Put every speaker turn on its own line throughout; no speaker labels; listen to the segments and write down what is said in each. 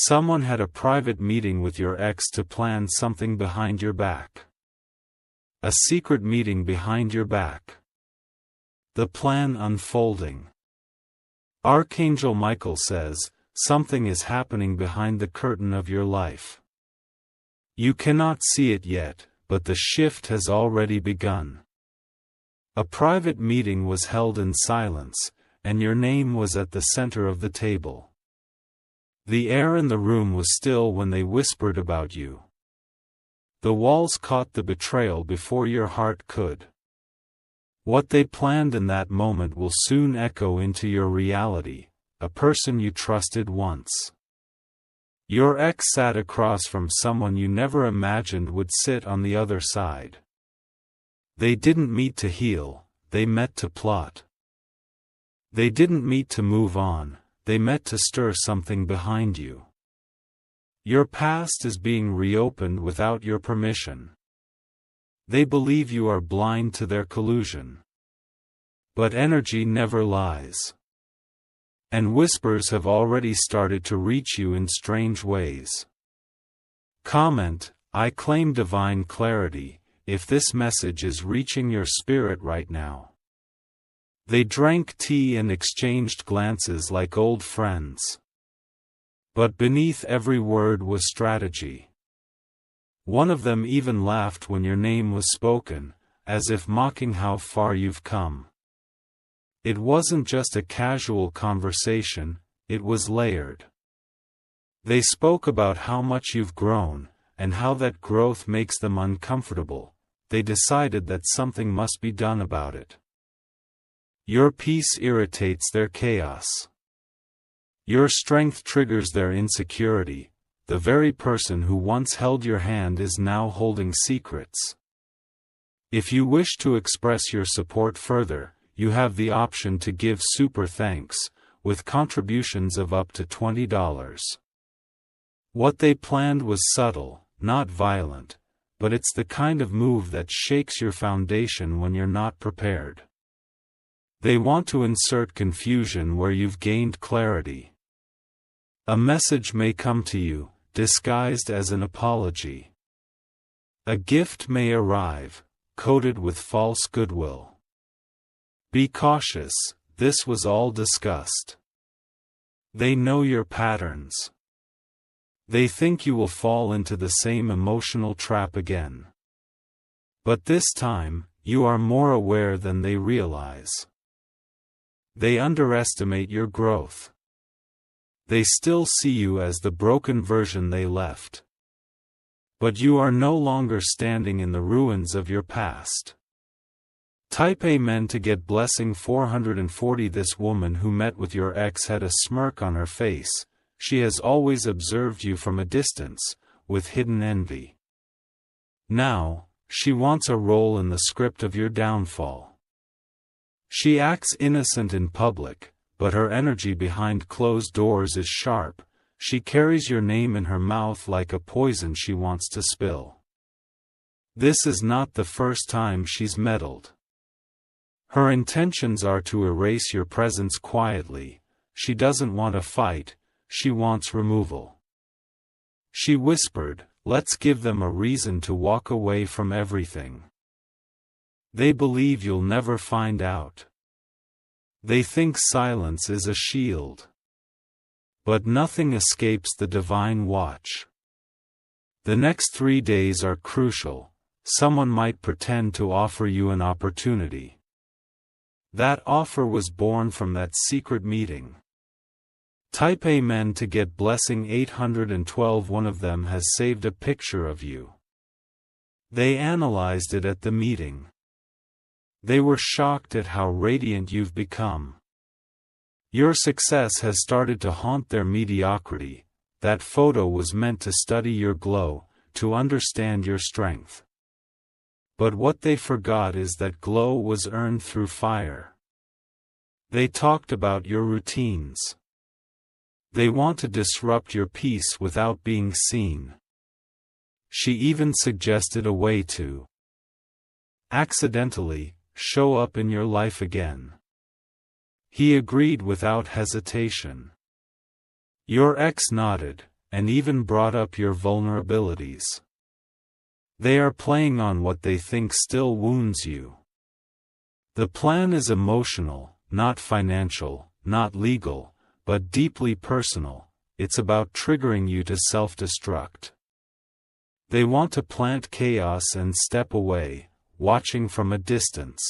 Someone had a private meeting with your ex to plan something behind your back. A secret meeting behind your back. The plan unfolding. Archangel Michael says, something is happening behind the curtain of your life. You cannot see it yet, but the shift has already begun. A private meeting was held in silence, and your name was at the center of the table. The air in the room was still when they whispered about you. The walls caught the betrayal before your heart could. What they planned in that moment will soon echo into your reality, a person you trusted once. Your ex sat across from someone you never imagined would sit on the other side. They didn't meet to heal, they met to plot. They didn't meet to move on, they met to stir something behind you. Your past is being reopened without your permission. They believe you are blind to their collusion. But energy never lies. And whispers have already started to reach you in strange ways. Comment, I claim divine clarity, if this message is reaching your spirit right now. They drank tea and exchanged glances like old friends. But beneath every word was strategy. One of them even laughed when your name was spoken, as if mocking how far you've come. It wasn't just a casual conversation, it was layered. They spoke about how much you've grown, and how that growth makes them uncomfortable. They decided that something must be done about it. Your peace irritates their chaos. Your strength triggers their insecurity. The very person who once held your hand is now holding secrets. If you wish to express your support further, you have the option to give super thanks, with contributions of up to $20. What they planned was subtle, not violent, but it's the kind of move that shakes your foundation when you're not prepared. They want to insert confusion where you've gained clarity. A message may come to you, disguised as an apology. A gift may arrive, coated with false goodwill. Be cautious, this was all discussed. They know your patterns. They think you will fall into the same emotional trap again. But this time, you are more aware than they realize. They underestimate your growth. They still see you as the broken version they left. But you are no longer standing in the ruins of your past. Type Amen to get blessing 440. This woman who met with your ex had a smirk on her face. She has always observed you from a distance, with hidden envy. Now, she wants a role in the script of your downfall. She acts innocent in public, but her energy behind closed doors is sharp. She carries your name in her mouth like a poison she wants to spill. This is not the first time she's meddled. Her intentions are to erase your presence quietly. She doesn't want a fight, she wants removal. She whispered, let's give them a reason to walk away from everything. They believe you'll never find out. They think silence is a shield. But nothing escapes the divine watch. The next 3 days are crucial. Someone might pretend to offer you an opportunity. That offer was born from that secret meeting. Type Amen to get blessing 812. One of them has saved a picture of you. They analyzed it at the meeting. They were shocked at how radiant you've become. Your success has started to haunt their mediocrity. That photo was meant to study your glow, to understand your strength. But what they forgot is that glow was earned through fire. They talked about your routines. They want to disrupt your peace without being seen. She even suggested a way to accidentally show up in your life again. He agreed without hesitation. Your ex nodded, and even brought up your vulnerabilities. They are playing on what they think still wounds you. The plan is emotional, not financial, not legal, but deeply personal. It's about triggering you to self-destruct. They want to plant chaos and step away, watching from a distance.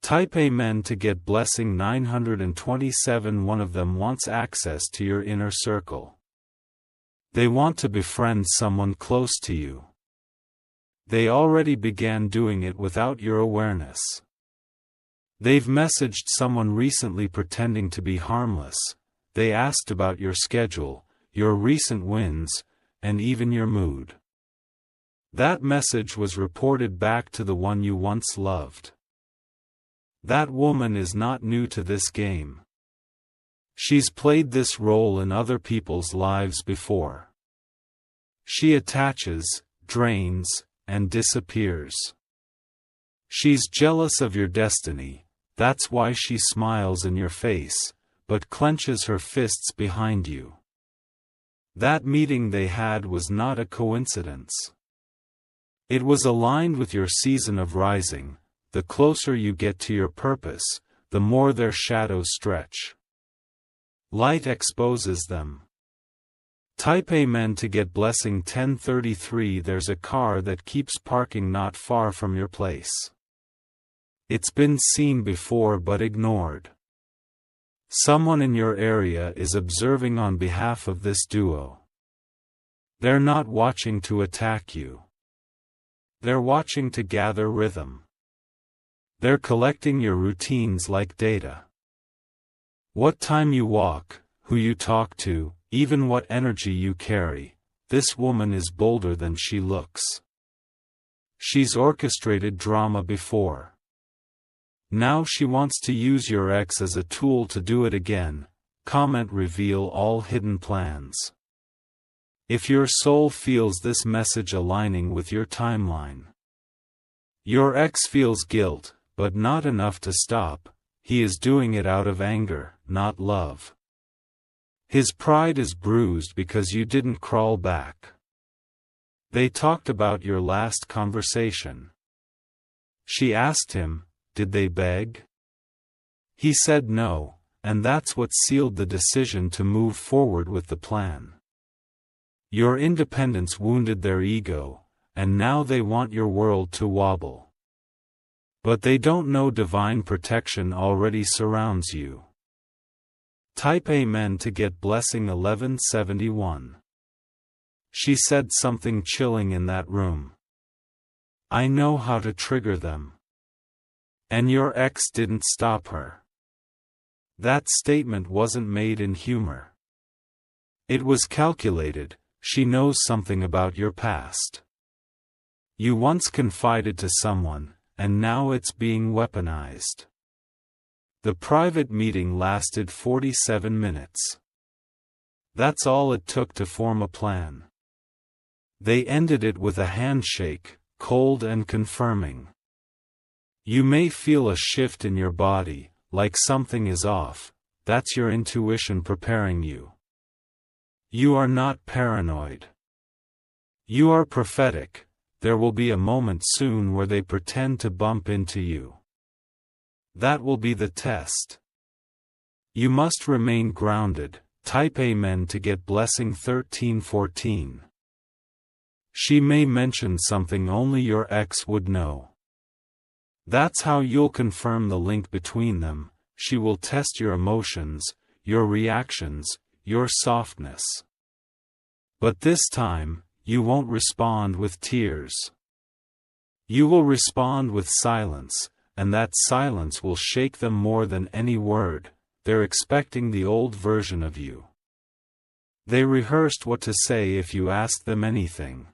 Type Amen to get blessing 927. One of them wants access to your inner circle. They want to befriend someone close to you. They already began doing it without your awareness. They've messaged someone recently pretending to be harmless. They asked about your schedule, your recent wins, and even your mood. That message was reported back to the one you once loved. That woman is not new to this game. She's played this role in other people's lives before. She attaches, drains, and disappears. She's jealous of your destiny. That's why she smiles in your face, but clenches her fists behind you. That meeting they had was not a coincidence. It was aligned with your season of rising. The closer you get to your purpose, the more their shadows stretch. Light exposes them. Type Amen to get blessing 1033. There's a car that keeps parking not far from your place. It's been seen before but ignored. Someone in your area is observing on behalf of this duo. They're not watching to attack you. They're watching to gather rhythm. They're collecting your routines like data. What time you walk, who you talk to, even what energy you carry. This woman is bolder than she looks. She's orchestrated drama before. Now she wants to use your ex as a tool to do it again. Comment reveal all hidden plans. If your soul feels this message aligning with your timeline. Your ex feels guilt, but not enough to stop. He is doing it out of anger, not love. His pride is bruised because you didn't crawl back. They talked about your last conversation. She asked him, did they beg? He said no, and that's what sealed the decision to move forward with the plan. Your independence wounded their ego, and now they want your world to wobble. But they don't know divine protection already surrounds you. Type Amen to get blessing 1171. She said something chilling in that room. I know how to trigger them. And your ex didn't stop her. That statement wasn't made in humor. It was calculated. She knows something about your past. You once confided to someone, and now it's being weaponized. The private meeting lasted 47 minutes. That's all it took to form a plan. They ended it with a handshake, cold and confirming. You may feel a shift in your body, like something is off. That's your intuition preparing you. You are not paranoid. You are prophetic. There will be a moment soon where they pretend to bump into you. That will be the test. You must remain grounded. Type Amen to get blessing 1314. She may mention something only your ex would know. That's how you'll confirm the link between them. She will test your emotions, your reactions, your softness. But this time, you won't respond with tears. You will respond with silence, and that silence will shake them more than any word. They're expecting the old version of you. They rehearsed what to say if you asked them anything.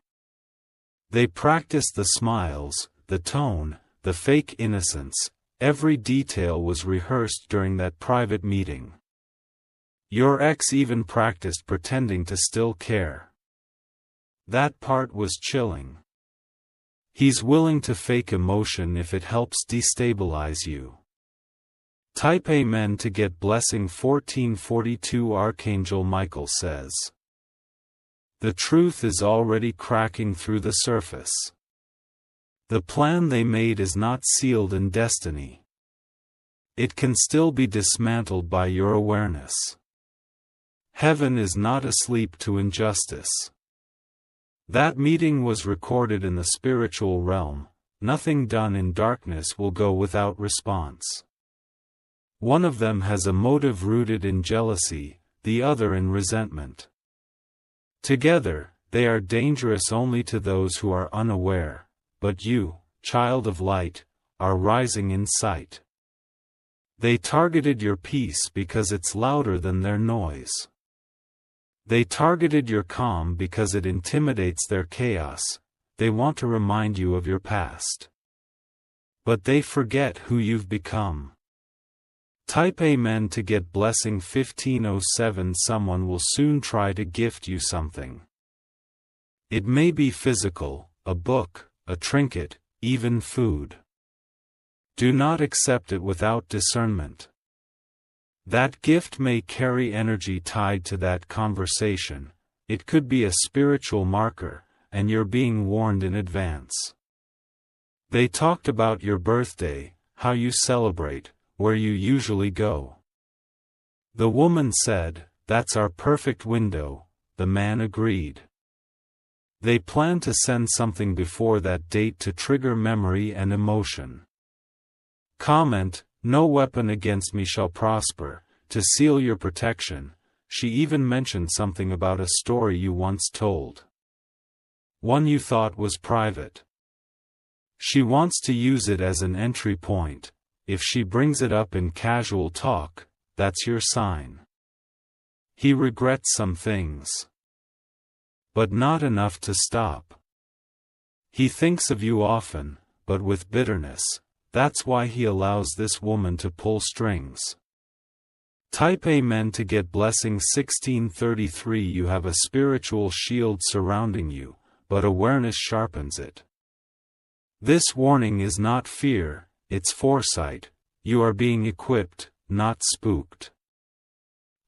They practiced the smiles, the tone, the fake innocence. Every detail was rehearsed during that private meeting. Your ex even practiced pretending to still care. That part was chilling. He's willing to fake emotion if it helps destabilize you. Type Amen to get blessing 1442. Archangel Michael says, The truth is already cracking through the surface. The plan they made is not sealed in destiny. It can still be dismantled by your awareness. Heaven is not asleep to injustice. That meeting was recorded in the spiritual realm. Nothing done in darkness will go without response. One of them has a motive rooted in jealousy, the other in resentment. Together, they are dangerous only to those who are unaware, but you, child of light, are rising in sight. They targeted your peace because it's louder than their noise. They targeted your calm because it intimidates their chaos. They want to remind you of your past. But they forget who you've become. Type Amen to get blessing 1507. Someone will soon try to gift you something. It may be physical, a book, a trinket, even food. Do not accept it without discernment. That gift may carry energy tied to that conversation. It could be a spiritual marker, and you're being warned in advance. They talked about your birthday, how you celebrate, where you usually go. The woman said, "That's our perfect window," the man agreed. They plan to send something before that date to trigger memory and emotion. Comment, "No weapon against me shall prosper," to seal your protection. She even mentioned something about a story you once told. One you thought was private. She wants to use it as an entry point. If she brings it up in casual talk, that's your sign. He regrets some things. But not enough to stop. He thinks of you often, but with bitterness. That's why he allows this woman to pull strings. Type Amen to get blessing 1633. You have a spiritual shield surrounding you, but awareness sharpens it. This warning is not fear, it's foresight. You are being equipped, not spooked.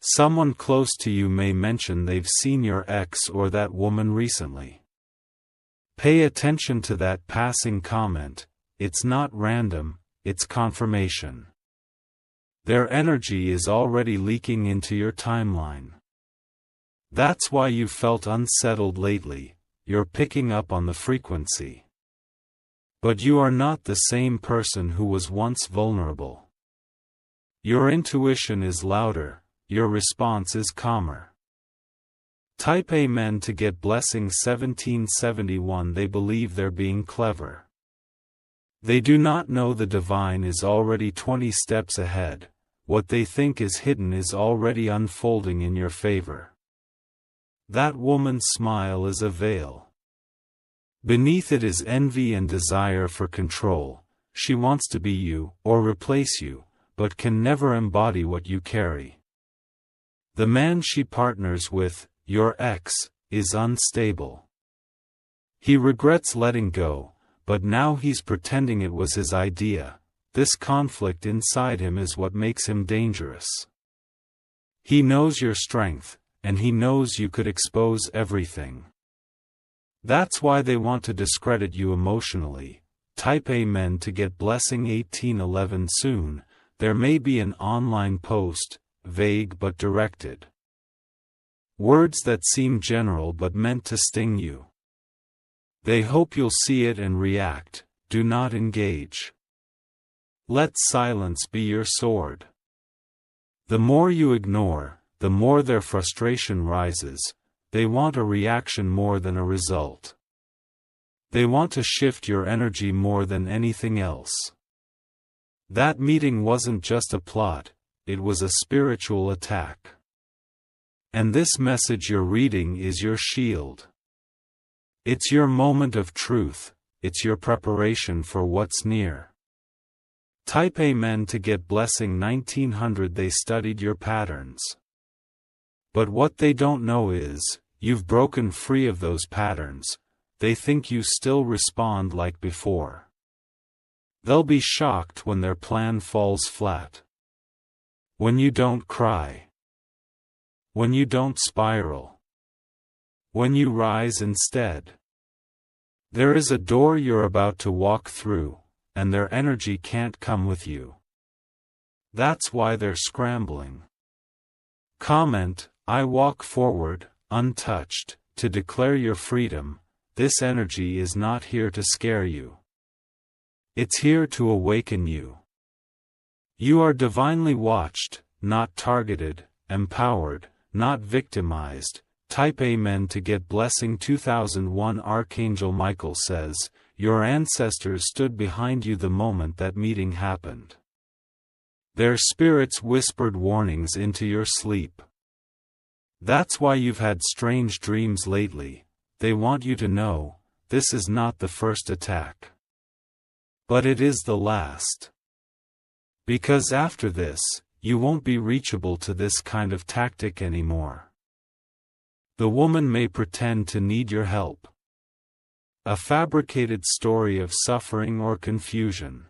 Someone close to you may mention they've seen your ex or that woman recently. Pay attention to that passing comment. It's not random, it's confirmation. Their energy is already leaking into your timeline. That's why you've felt unsettled lately. You're picking up on the frequency. But you are not the same person who was once vulnerable. Your intuition is louder, your response is calmer. Type Amen to get blessing 1771. They believe they're being clever. They do not know the divine is already 20 steps ahead. What they think is hidden is already unfolding in your favor. That woman's smile is a veil. Beneath it is envy and desire for control. She wants to be you, or replace you, but can never embody what you carry. The man she partners with, your ex, is unstable. He regrets letting go, but now he's pretending it was his idea. This conflict inside him is what makes him dangerous. He knows your strength, and he knows you could expose everything. That's why they want to discredit you emotionally. Type Amen to get blessing 1811. Soon, there may be an online post, vague but directed. Words that seem general but meant to sting you. They hope you'll see it and react. Do not engage. Let silence be your sword. The more you ignore, the more their frustration rises. They want a reaction more than a result. They want to shift your energy more than anything else. That meeting wasn't just a plot, it was a spiritual attack. And this message you're reading is your shield. It's your moment of truth, it's your preparation for what's near. Type Amen to get blessing 1900. They studied your patterns. But what they don't know is, you've broken free of those patterns. They think you still respond like before. They'll be shocked when their plan falls flat. When you don't cry. When you don't spiral. When you rise instead, there is a door you're about to walk through, and their energy can't come with you. That's why they're scrambling. Comment, I walk forward, untouched, to declare your freedom. This energy is not here to scare you. It's here to awaken you. You are divinely watched, not targeted, empowered, not victimized. Type Amen to get blessing. 2001 Archangel Michael says, your ancestors stood behind you the moment that meeting happened. Their spirits whispered warnings into your sleep. That's why you've had strange dreams lately. They want you to know, this is not the first attack. But it is the last. Because after this, you won't be reachable to this kind of tactic anymore. The woman may pretend to need your help. A fabricated story of suffering or confusion.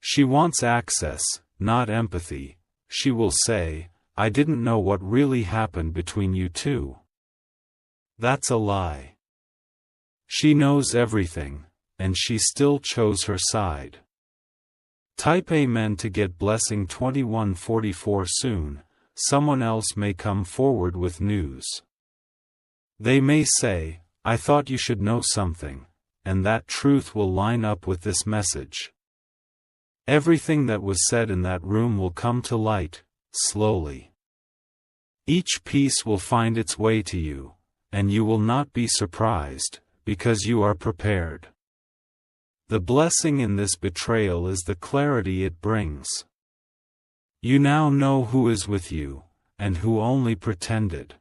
She wants access, not empathy. She will say, I didn't know what really happened between you two. That's a lie. She knows everything, and she still chose her side. Type Amen to get blessing. 2144 Soon, someone else may come forward with news. They may say, I thought you should know something, and that truth will line up with this message. Everything that was said in that room will come to light, slowly. Each piece will find its way to you, and you will not be surprised, because you are prepared. The blessing in this betrayal is the clarity it brings. You now know who is with you, and who only pretended.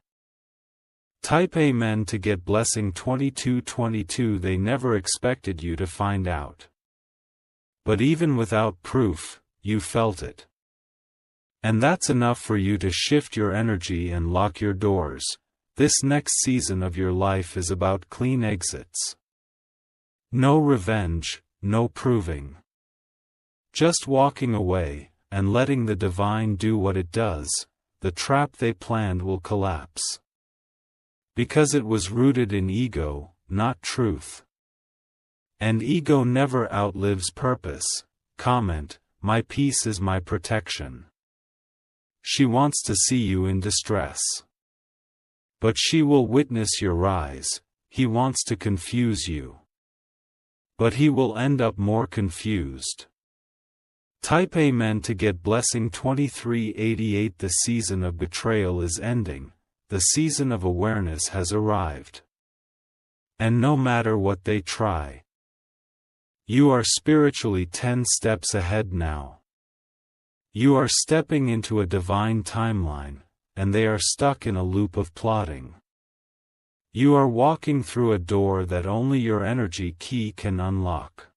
Type Amen to get blessing. 2222 They never expected you to find out. But even without proof, you felt it. And that's enough for you to shift your energy and lock your doors. This next season of your life is about clean exits. No revenge, no proving. Just walking away, and letting the divine do what it does. The trap they planned will collapse. Because it was rooted in ego, not truth. And ego never outlives purpose. Comment, my peace is my protection. She wants to see you in distress. But she will witness your rise. He wants to confuse you. But he will end up more confused. Type Amen to get blessing. 2388 The season of betrayal is ending. The season of awareness has arrived. And no matter what they try, you are spiritually 10 steps ahead now. You are stepping into a divine timeline, and they are stuck in a loop of plotting. You are walking through a door that only your energy key can unlock.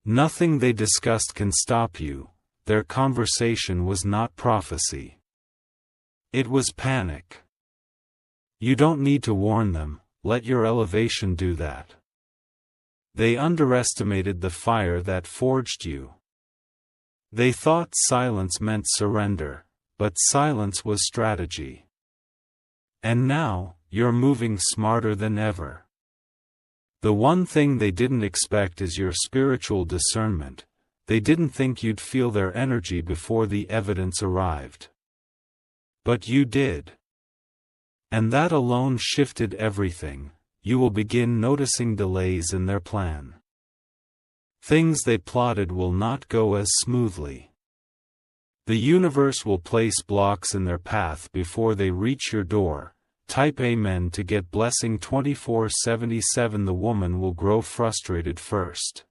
Nothing they discussed can stop you. Their conversation was not prophecy. It was panic. You don't need to warn them, let your elevation do that. They underestimated the fire that forged you. They thought silence meant surrender, but silence was strategy. And now, you're moving smarter than ever. The one thing they didn't expect is your spiritual discernment. They didn't think you'd feel their energy before the evidence arrived. But you did. And that alone shifted everything. You will begin noticing delays in their plan. Things they plotted will not go as smoothly. The universe will place blocks in their path before they reach your door. Type Amen to get blessing. 2477 The woman will grow frustrated first.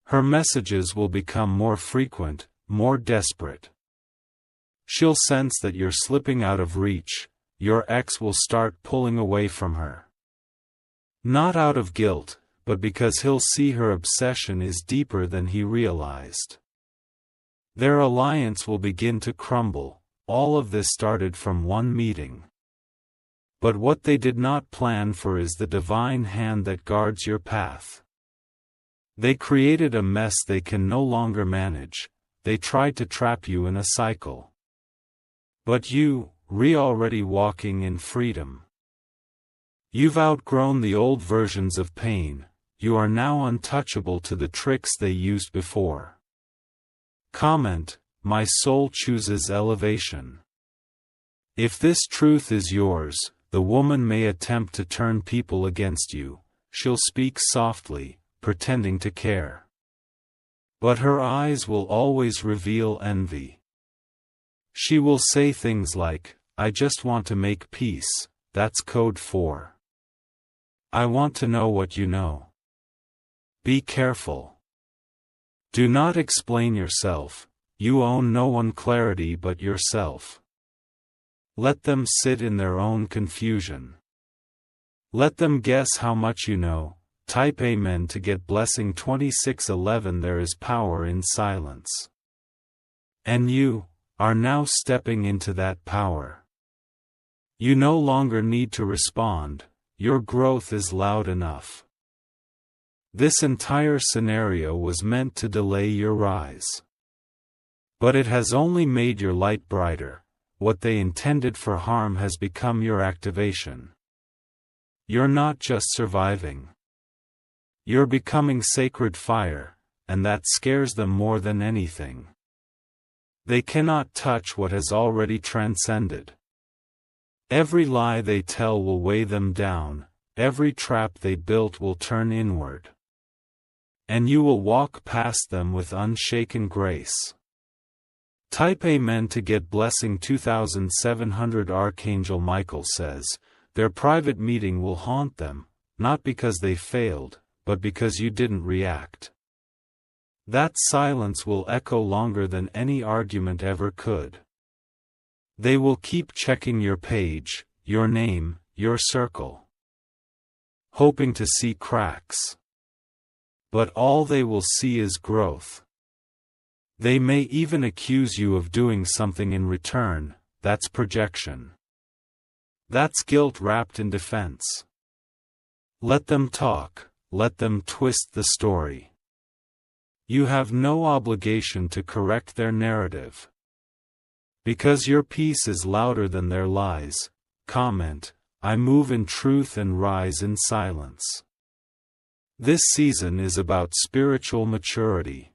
Her messages will become more frequent, more desperate. She'll sense that you're slipping out of reach. Your ex will start pulling away from her. Not out of guilt, but because he'll see her obsession is deeper than he realized. Their alliance will begin to crumble. All of this started from one meeting. But what they did not plan for is the divine hand that guards your path. They created a mess they can no longer manage. They tried to trap you in a cycle. But you, already walking in freedom. You've outgrown the old versions of pain, you are now untouchable to the tricks they used before. Comment, my soul chooses elevation. If this truth is yours, the woman may attempt to turn people against you, she'll speak softly, pretending to care. But her eyes will always reveal envy. She will say things like, I just want to make peace, that's code for I want to know what you know. Be careful. Do not explain yourself, you own no one clarity but yourself. Let them sit in their own confusion. Let them guess how much you know. Type Amen to get blessing 2611. There is power in silence. And you are now stepping into that power. You no longer need to respond, your growth is loud enough. This entire scenario was meant to delay your rise. But it has only made your light brighter. What they intended for harm has become your activation. You're not just surviving. You're becoming sacred fire, and that scares them more than anything. They cannot touch what has already transcended. Every lie they tell will weigh them down, every trap they built will turn inward. And you will walk past them with unshaken grace. Type Amen to get blessing 2700. Archangel Michael says, their private meeting will haunt them, not because they failed, but because you didn't react. That silence will echo longer than any argument ever could. They will keep checking your page, your name, your circle, hoping to see cracks. But all they will see is growth. They may even accuse you of doing something in return, that's projection. That's guilt wrapped in defense. Let them talk, let them twist the story. You have no obligation to correct their narrative. Because your peace is louder than their lies, comment, I move in truth and rise in silence. This season is about spiritual maturity.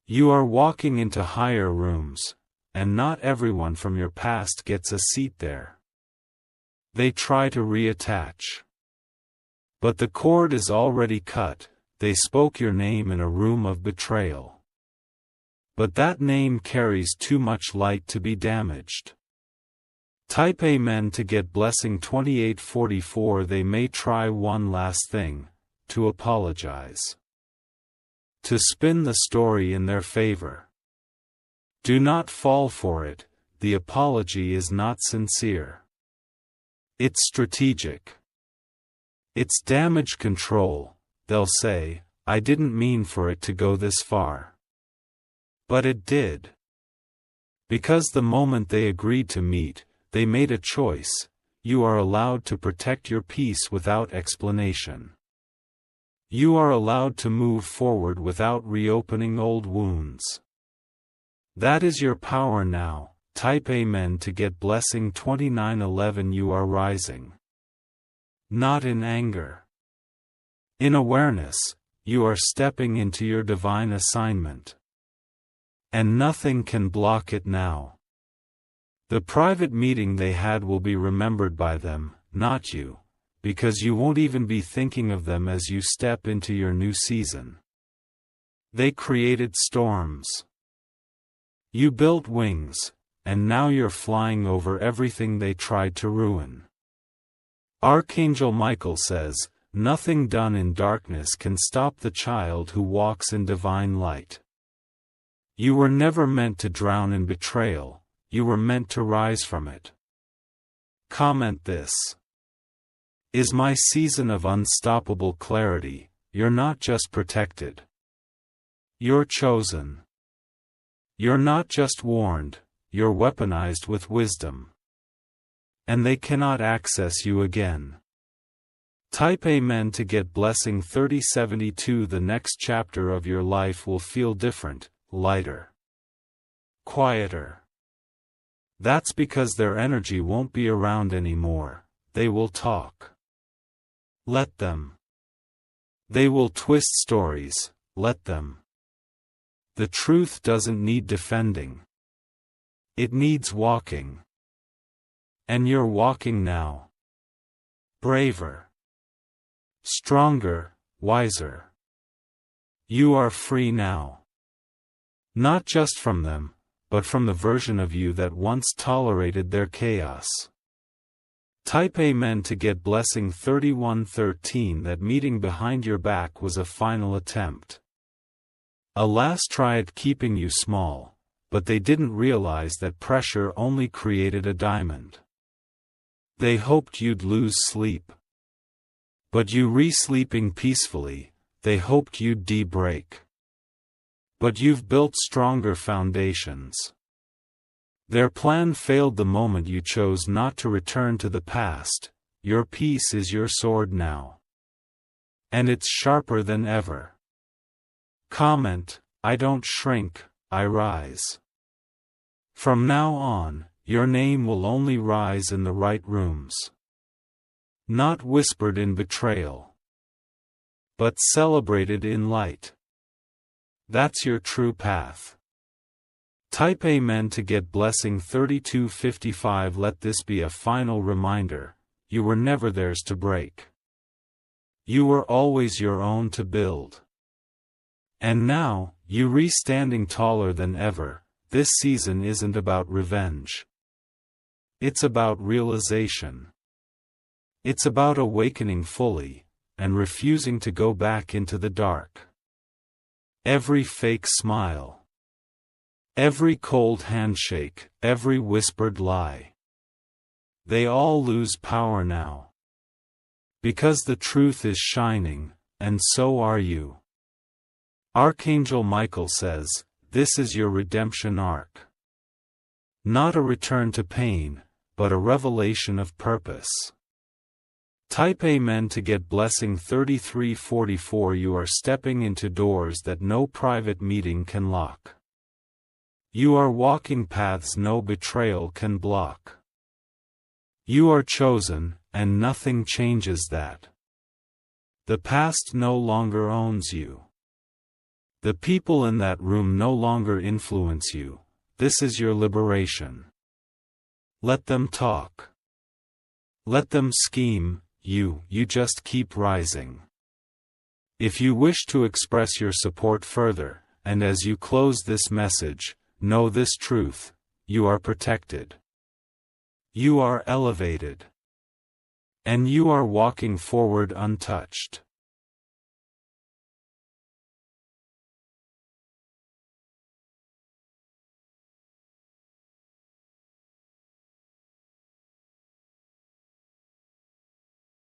You are walking into higher rooms, and not everyone from your past gets a seat there. They try to reattach. But the cord is already cut, they spoke your name in a room of betrayal. But that name carries too much light to be damaged. Type Amen to get blessing 2844. They may try one last thing, to apologize. To spin the story in their favor. Do not fall for it, the apology is not sincere. It's strategic. It's damage control, they'll say, I didn't mean for it to go this far. But it did. Because the moment they agreed to meet, they made a choice, you are allowed to protect your peace without explanation. You are allowed to move forward without reopening old wounds. That is your power now. Type Amen to get blessing 2911. You are rising. Not in anger. In awareness, you are stepping into your divine assignment. And nothing can block it now. The private meeting they had will be remembered by them, not you. Because you won't even be thinking of them as you step into your new season. They created storms. You built wings, and now you're flying over everything they tried to ruin. Archangel Michael says, nothing done in darkness can stop the child who walks in divine light. You were never meant to drown in betrayal, you were meant to rise from it. Comment this. Is my season of unstoppable clarity. You're not just protected. You're chosen. You're not just warned, you're weaponized with wisdom. And they cannot access you again. Type Amen to get blessing 3072. The next chapter of your life will feel different, lighter, quieter. That's because their energy won't be around anymore, they will talk. Let them. They will twist stories, let them. The truth doesn't need defending. It needs walking. And you're walking now. Braver. Stronger, wiser. You are free now. Not just from them, but from the version of you that once tolerated their chaos. Type Amen to get blessing 3113. That meeting behind your back was a final attempt. A last try at keeping you small, but they didn't realize that pressure only created a diamond. They hoped you'd lose sleep. But you re-sleeping peacefully, they hoped you'd de-break. But you've built stronger foundations. Their plan failed the moment you chose not to return to the past. Your peace is your sword now. And it's sharper than ever. Comment, I don't shrink, I rise. From now on, your name will only rise in the right rooms. Not whispered in betrayal, but celebrated in light. That's your true path. Type Amen to get blessing 3255. Let this be a final reminder, you were never theirs to break. You were always your own to build. And now, you re-standing taller than ever, this season isn't about revenge. It's about realization. It's about awakening fully, and refusing to go back into the dark. Every fake smile. Every cold handshake, every whispered lie. They all lose power now. Because the truth is shining, and so are you. Archangel Michael says, this is your redemption arc. Not a return to pain, but a revelation of purpose. Type Amen to get blessing 3344. You are stepping into doors that no private meeting can lock. You are walking paths no betrayal can block. You are chosen, and nothing changes that. The past no longer owns you. The people in that room no longer influence you. This is your liberation. Let them talk. Let them scheme. You just keep rising. If you wish to express your support further, and as you close this message, know this truth, you are protected. You are elevated. And you are walking forward untouched.